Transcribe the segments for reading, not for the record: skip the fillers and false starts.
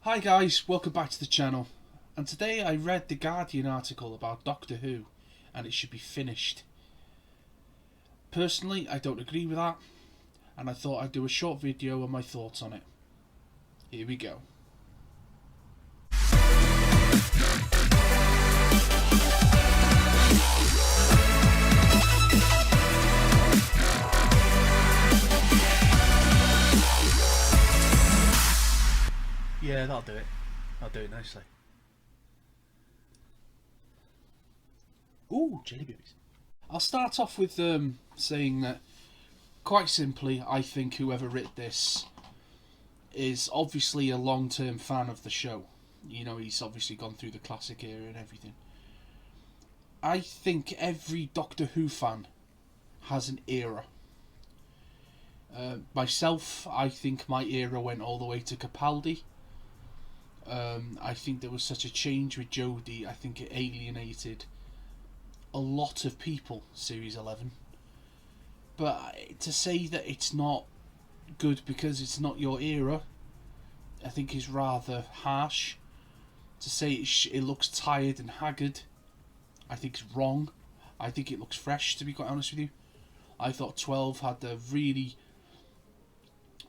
Hi guys, welcome back to the channel. And today I read the Guardian article about Doctor Who and it should be finished. Personally, I don't agree with that, and I thought I'd do a short video on my thoughts on it. Here we go. Yeah, that'll do it. I'll do it nicely. Ooh, jelly babies. I'll start off with saying that, quite simply, I think whoever wrote this is obviously a long-term fan of the show. You know, he's obviously gone through the classic era and everything. I think every Doctor Who fan has an era. Myself, I think my era went all the way to Capaldi. I think there was such a change with Jodie. I think it alienated a lot of people, Series 11. But to say that it's not good because it's not your era, I think is rather harsh. To say it looks tired and haggard, I think is wrong. I think it looks fresh, to be quite honest with you. I thought 12 had a really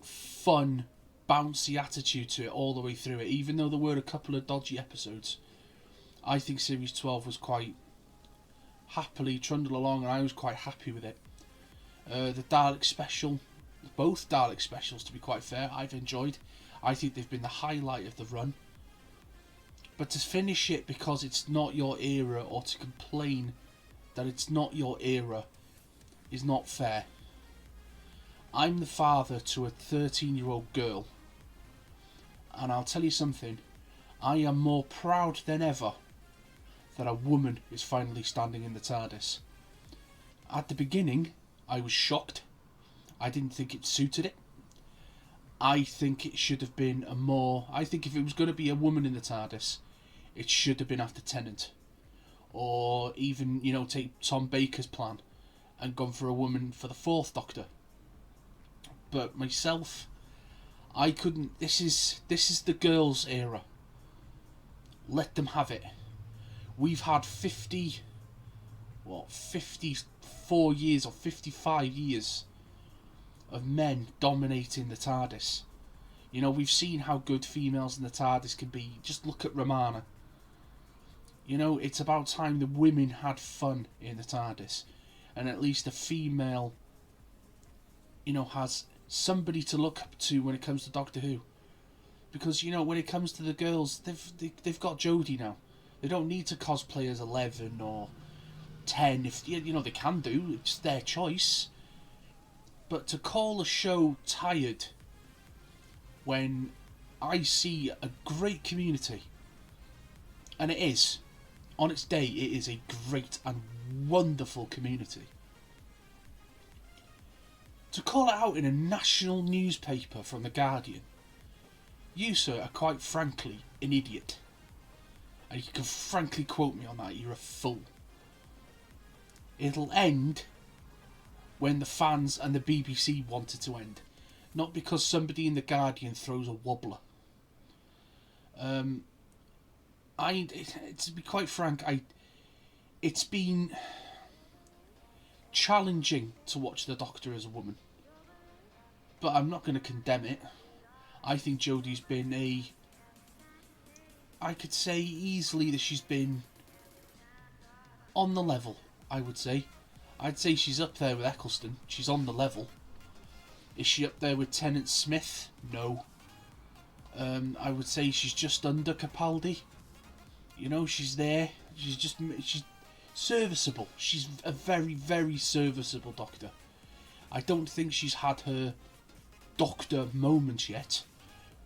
fun, bouncy attitude to it all the way through it, even though there were a couple of dodgy episodes. I think Series 12 was quite happily trundled along, and I was quite happy with it. The Dalek special, both Dalek specials, to be quite fair, I've enjoyed. I think they've been the highlight of the run. But to finish it because it's not your era, or to complain that it's not your era, is not fair. I'm the father to a 13-year-old girl, and I'll tell you something, I am more proud than ever that a woman is finally standing in the TARDIS. At the beginning, I was shocked. I didn't think it suited it. I think it should have been I think if it was going to be a woman in the TARDIS, it should have been after Tennant. Or even, take Tom Baker's plan and gone for a woman for the 4th Doctor. But myself, I couldn't. This is the girls' era. Let them have it. We've had 54 years or 55 years of men dominating the TARDIS. We've seen how good females in the TARDIS can be. Just look at Romana. It's about time the women had fun in the TARDIS, and at least a female, has somebody to look up to when it comes to Doctor Who. Because when it comes to the girls, they've got Jodie now. They don't need to cosplay as 11 or 10. If they can do, it's their choice. But to call a show tired when I see a great community, and it is, on its day, it is a great and wonderful community. To call it out in a national newspaper from The Guardian, you, sir, are quite frankly an idiot. And you can frankly quote me on that, you're a fool. It'll end when the fans and the BBC want it to end. Not because somebody in The Guardian throws a wobbler. To be quite frank, it's been challenging to watch the Doctor as a woman. But I'm not going to condemn it. I think Jodie's been I could say easily that she's been on the level, I would say. I'd say she's up there with Eccleston. She's on the level. Is she up there with Tennant Smith? No. I would say she's just under Capaldi. She's there. She's serviceable. She's a very, very serviceable Doctor. I don't think she's had her Doctor moment yet,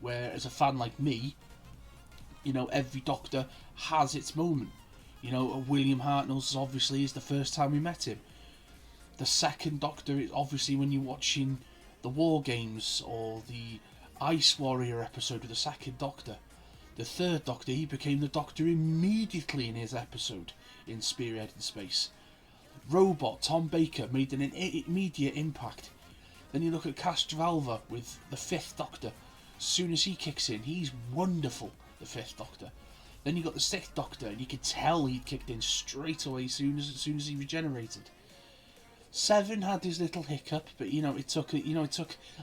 where as a fan like me, every Doctor has its moment. William Hartnell's obviously is the first time we met him. The second Doctor is obviously when you're watching the War Games or the Ice Warrior episode of the second Doctor. The third Doctor, he became the Doctor immediately in his episode in Spearhead in Space. Robot, Tom Baker, made an immediate impact. Then you look at Castrovalva with the 5th Doctor. As soon as he kicks in, he's wonderful, the Fifth Doctor. Then you got the Sixth Doctor, and you could tell he'd kicked in straight away as soon as he regenerated. 7 had his little hiccup, but it took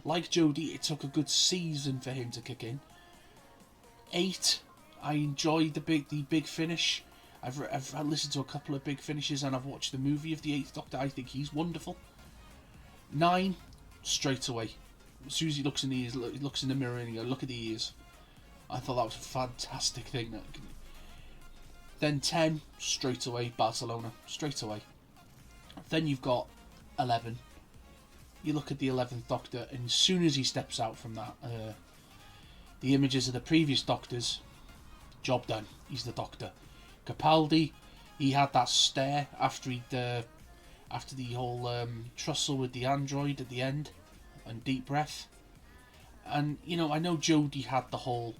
like Jodie, it took a good season for him to kick in. 8, I enjoyed the big finish. I've listened to a couple of big finishes, and I've watched the movie of the 8th Doctor. I think he's wonderful. 9, straight away. As soon as he looks in the ears, looks in the mirror, and he goes, "Look at the ears." I thought that was a fantastic thing. Then 10, straight away, Barcelona, straight away. Then you've got 11. You look at the 11th Doctor, and as soon as he steps out from that, the images of the previous Doctors, job done. He's the Doctor. Capaldi, he had that stare after the whole tussle with the android at the end, and deep breath. And I know Jodie had the whole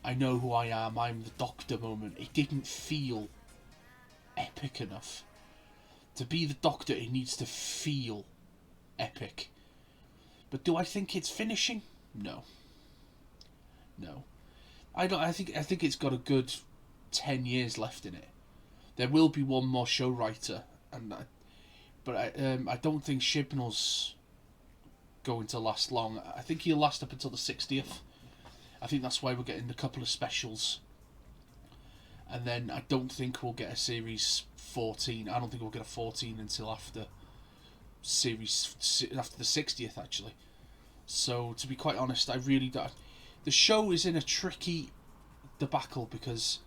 "I know who I am, I'm the Doctor" moment. It didn't feel epic enough. To be the Doctor, it needs to feel epic. But do I think it's finishing? No. I don't. I think it's got a good 10 years left in it. There will be one more show writer, but I don't think Chibnall's going to last long. I think he'll last up until the 60th. I think that's why we're getting a couple of specials. And then I don't think we'll get a series 14. I don't think we'll get a 14 until after the 60th, actually. So, to be quite honest, I really don't. The show is in a tricky debacle because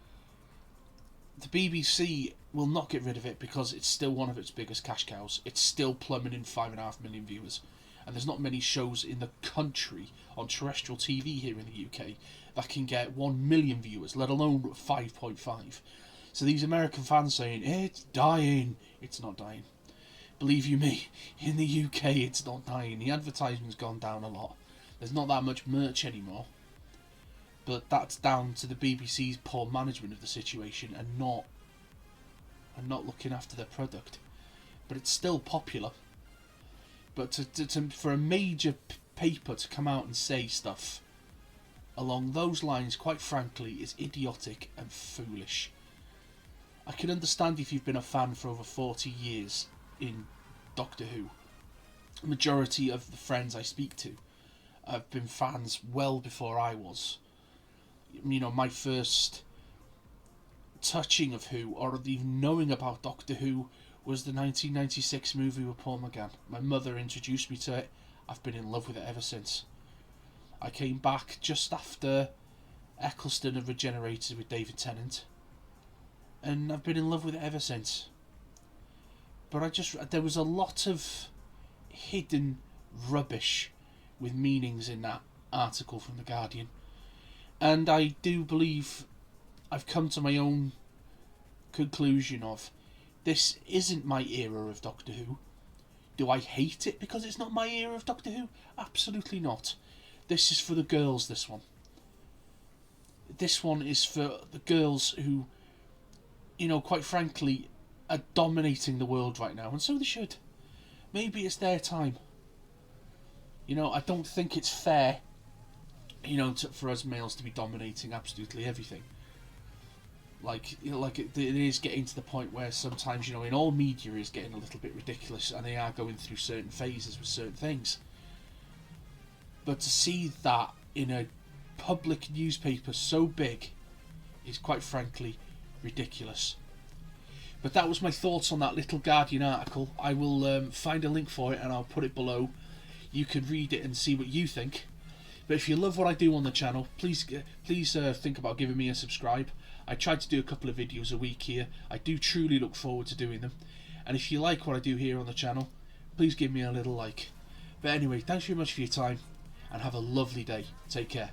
the BBC will not get rid of it because it's still one of its biggest cash cows. It's still plummeting 5.5 million viewers. And there's not many shows in the country on terrestrial TV here in the UK that can get 1 million viewers, let alone 5.5. So these American fans saying, "It's dying." It's not dying. Believe you me, in the UK it's not dying. The advertisement's gone down a lot. There's not that much merch anymore. But that's down to the BBC's poor management of the situation and not looking after their product. But it's still popular. But for a major paper to come out and say stuff along those lines, quite frankly, is idiotic and foolish. I can understand if you've been a fan for over 40 years in Doctor Who. The majority of the friends I speak to have been fans well before I was. My first touching of Who, or even knowing about Doctor Who, was the 1996 movie with Paul McGann. My mother introduced me to it. I've been in love with it ever since. I came back just after Eccleston had regenerated with David Tennant, and I've been in love with it ever since. But there was a lot of hidden rubbish with meanings in that article from The Guardian. And I do believe I've come to my own conclusion of, this isn't my era of Doctor Who. Do I hate it because it's not my era of Doctor Who? Absolutely not. This is for the girls, this one. This one is for the girls who, quite frankly, are dominating the world right now, and so they should. Maybe it's their time. I don't think it's fair, for us males to be dominating absolutely everything. It is getting to the point where sometimes, in all media is getting a little bit ridiculous, and they are going through certain phases with certain things. But to see that in a public newspaper so big is, quite frankly, ridiculous. But that was my thoughts on that little Guardian article. I will find a link for it and I'll put it below. You can read it and see what you think. But if you love what I do on the channel, please think about giving me a subscribe. I try to do a couple of videos a week here. I do truly look forward to doing them. And if you like what I do here on the channel, please give me a little like. But anyway, thanks very much for your time, and have a lovely day. Take care.